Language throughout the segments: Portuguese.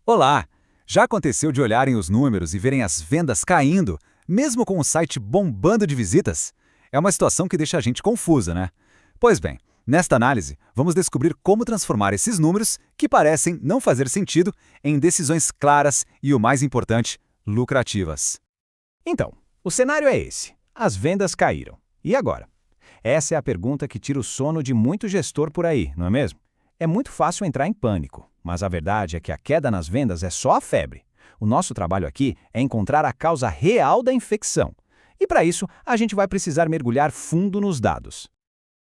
Olá! Já aconteceu de olharem os números e verem as vendas caindo, mesmo com o site bombando de visitas? É uma situação que deixa a gente confusa, né? Pois bem, nesta análise, vamos descobrir como transformar esses números, que parecem não fazer sentido, em decisões claras e, o mais importante, lucrativas. Então, o cenário é esse. As vendas caíram. E agora? Essa é a pergunta que tira o sono de muito gestor por aí, não é mesmo? É muito fácil entrar em pânico, mas a verdade é que a queda nas vendas é só a febre. O nosso trabalho aqui é encontrar a causa real da infecção. E para isso, a gente vai precisar mergulhar fundo nos dados.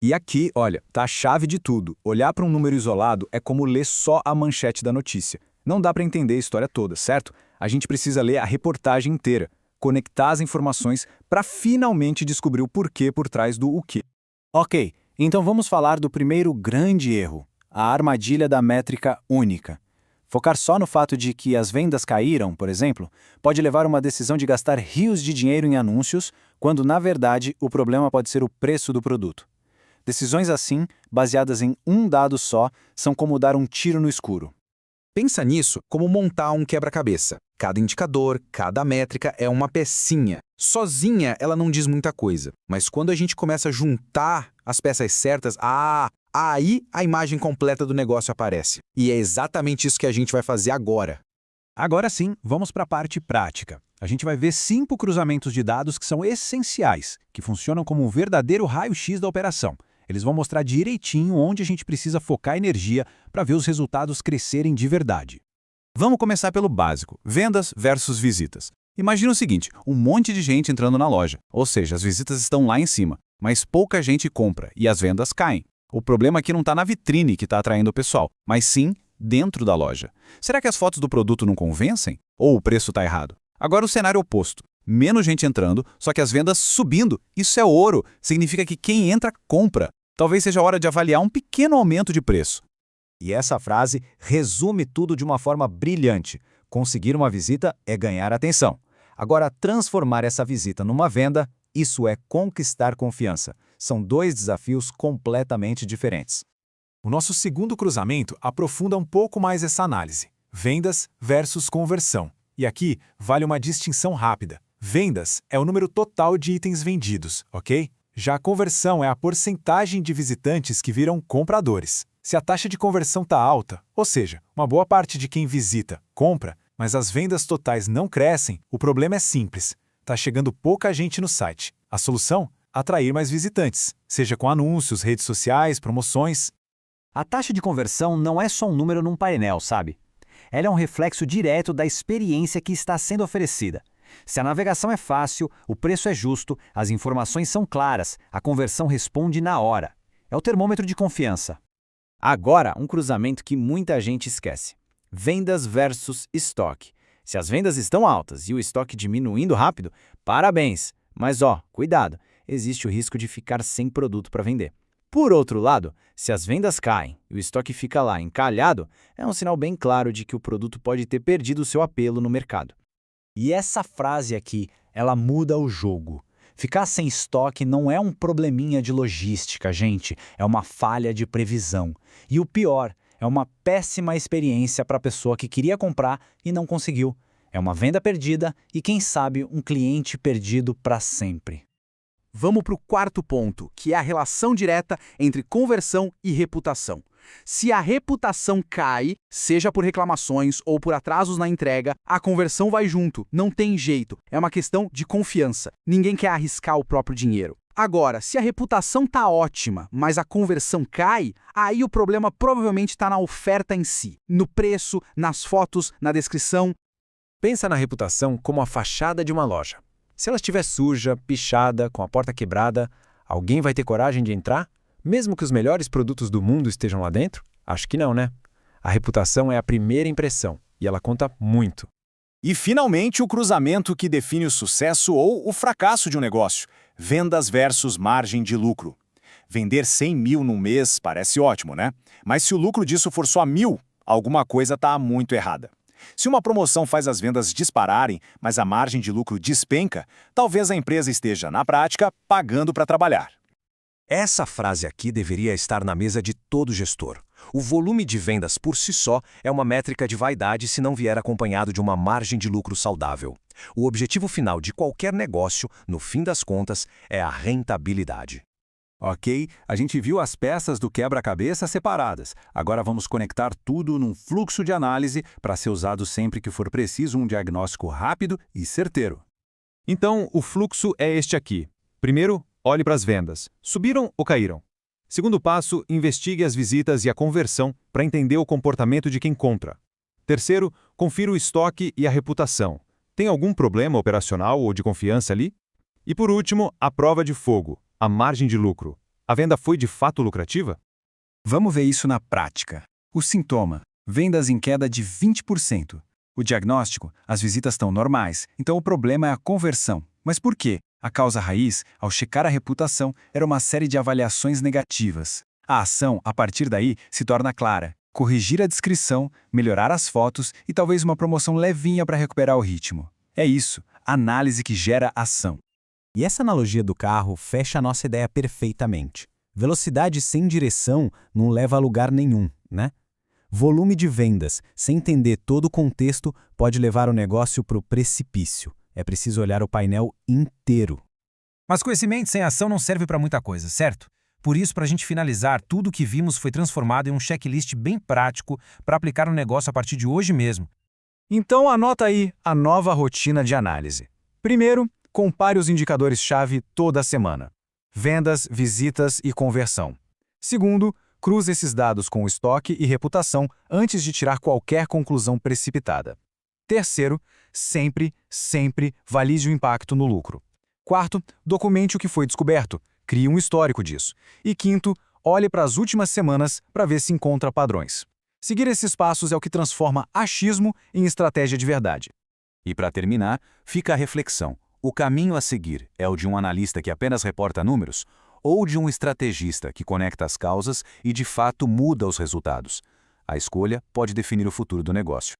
E aqui, olha, tá a chave de tudo. Olhar para um número isolado é como ler só a manchete da notícia. Não dá para entender a história toda, certo? A gente precisa ler a reportagem inteira, conectar as informações para finalmente descobrir o porquê por trás do o quê. Ok, então vamos falar do primeiro grande erro, a armadilha da métrica única. Focar só no fato de que as vendas caíram, por exemplo, pode levar a uma decisão de gastar rios de dinheiro em anúncios, quando, na verdade, o problema pode ser o preço do produto. Decisões assim, baseadas em um dado só, são como dar um tiro no escuro. Pensa nisso como montar um quebra-cabeça. Cada indicador, cada métrica é uma pecinha. Sozinha ela não diz muita coisa, mas quando a gente começa a juntar as peças certas, aí a imagem completa do negócio aparece. E é exatamente isso que a gente vai fazer agora. Agora sim, vamos para a parte prática. A gente vai ver 5 cruzamentos de dados que são essenciais, que funcionam como um verdadeiro raio-x da operação. Eles vão mostrar direitinho onde a gente precisa focar energia para ver os resultados crescerem de verdade. Vamos começar pelo básico, vendas versus visitas. Imagina o seguinte, um monte de gente entrando na loja, ou seja, as visitas estão lá em cima, mas pouca gente compra e as vendas caem. O problema aqui não está na vitrine que está atraindo o pessoal, mas sim dentro da loja. Será que as fotos do produto não convencem? Ou o preço está errado? Agora o cenário oposto. Menos gente entrando, só que as vendas subindo. Isso é ouro. Significa que quem entra, compra. Talvez seja a hora de avaliar um pequeno aumento de preço. E essa frase resume tudo de uma forma brilhante. Conseguir uma visita é ganhar atenção. Agora, transformar essa visita numa venda, isso é conquistar confiança. São 2 desafios completamente diferentes. O nosso segundo cruzamento aprofunda um pouco mais essa análise. Vendas versus conversão. E aqui vale uma distinção rápida. Vendas é o número total de itens vendidos, ok? Já a conversão é a porcentagem de visitantes que viram compradores. Se a taxa de conversão está alta, ou seja, uma boa parte de quem visita compra, mas as vendas totais não crescem, o problema é simples. Está chegando pouca gente no site. A solução? Atrair mais visitantes, seja com anúncios, redes sociais, promoções. A taxa de conversão não é só um número num painel, sabe? Ela é um reflexo direto da experiência que está sendo oferecida. Se a navegação é fácil, o preço é justo, as informações são claras, a conversão responde na hora. É o termômetro de confiança. Agora, um cruzamento que muita gente esquece. Vendas versus estoque. Se as vendas estão altas e o estoque diminuindo rápido, parabéns! Mas cuidado, existe o risco de ficar sem produto para vender. Por outro lado, se as vendas caem e o estoque fica lá encalhado, é um sinal bem claro de que o produto pode ter perdido o seu apelo no mercado. E essa frase aqui, ela muda o jogo. Ficar sem estoque não é um probleminha de logística, gente. É uma falha de previsão. E o pior, é uma péssima experiência para a pessoa que queria comprar e não conseguiu. É uma venda perdida e, quem sabe, um cliente perdido para sempre. Vamos para o quarto ponto, que é a relação direta entre conversão e reputação. Se a reputação cai, seja por reclamações ou por atrasos na entrega, a conversão vai junto, não tem jeito. É uma questão de confiança. Ninguém quer arriscar o próprio dinheiro. Agora, se a reputação tá ótima, mas a conversão cai, aí o problema provavelmente está na oferta em si, no preço, nas fotos, na descrição. Pensa na reputação como a fachada de uma loja. Se ela estiver suja, pichada, com a porta quebrada, alguém vai ter coragem de entrar? Mesmo que os melhores produtos do mundo estejam lá dentro? Acho que não, né? A reputação é a primeira impressão, e ela conta muito. E, finalmente, o cruzamento que define o sucesso ou o fracasso de um negócio. Vendas versus margem de lucro. Vender 100 mil num mês parece ótimo, né? Mas se o lucro disso for só 1.000, alguma coisa está muito errada. Se uma promoção faz as vendas dispararem, mas a margem de lucro despenca, talvez a empresa esteja, na prática, pagando para trabalhar. Essa frase aqui deveria estar na mesa de todo gestor. O volume de vendas por si só é uma métrica de vaidade se não vier acompanhado de uma margem de lucro saudável. O objetivo final de qualquer negócio, no fim das contas, é a rentabilidade. Ok, a gente viu as peças do quebra-cabeça separadas. Agora vamos conectar tudo num fluxo de análise para ser usado sempre que for preciso um diagnóstico rápido e certeiro. Então, o fluxo é este aqui. Primeiro, olhe para as vendas. Subiram ou caíram? Segundo passo, investigue as visitas e a conversão para entender o comportamento de quem compra. Terceiro, confira o estoque e a reputação. Tem algum problema operacional ou de confiança ali? E por último, a prova de fogo, a margem de lucro. A venda foi de fato lucrativa? Vamos ver isso na prática. O sintoma: vendas em queda de 20%. O diagnóstico: as visitas estão normais, então o problema é a conversão. Mas por quê? A causa raiz, ao checar a reputação, era uma série de avaliações negativas. A ação, a partir daí, se torna clara: corrigir a descrição, melhorar as fotos e talvez uma promoção levinha para recuperar o ritmo. É isso, análise que gera ação. E essa analogia do carro fecha a nossa ideia perfeitamente. Velocidade sem direção não leva a lugar nenhum, né? Volume de vendas, sem entender todo o contexto, pode levar o negócio para o precipício. É preciso olhar o painel inteiro. Mas conhecimento sem ação não serve para muita coisa, certo? Por isso, para a gente finalizar, tudo o que vimos foi transformado em um checklist bem prático para aplicar no negócio a partir de hoje mesmo. Então anota aí a nova rotina de análise. Primeiro, compare os indicadores-chave toda semana: vendas, visitas e conversão. Segundo, cruze esses dados com o estoque e reputação antes de tirar qualquer conclusão precipitada. Terceiro, sempre valide o impacto no lucro. Quarto, documente o que foi descoberto, crie um histórico disso. E quinto, olhe para as últimas semanas para ver se encontra padrões. Seguir esses passos é o que transforma achismo em estratégia de verdade. E para terminar, fica a reflexão. O caminho a seguir é o de um analista que apenas reporta números ou de um estrategista que conecta as causas e de fato muda os resultados? A escolha pode definir o futuro do negócio.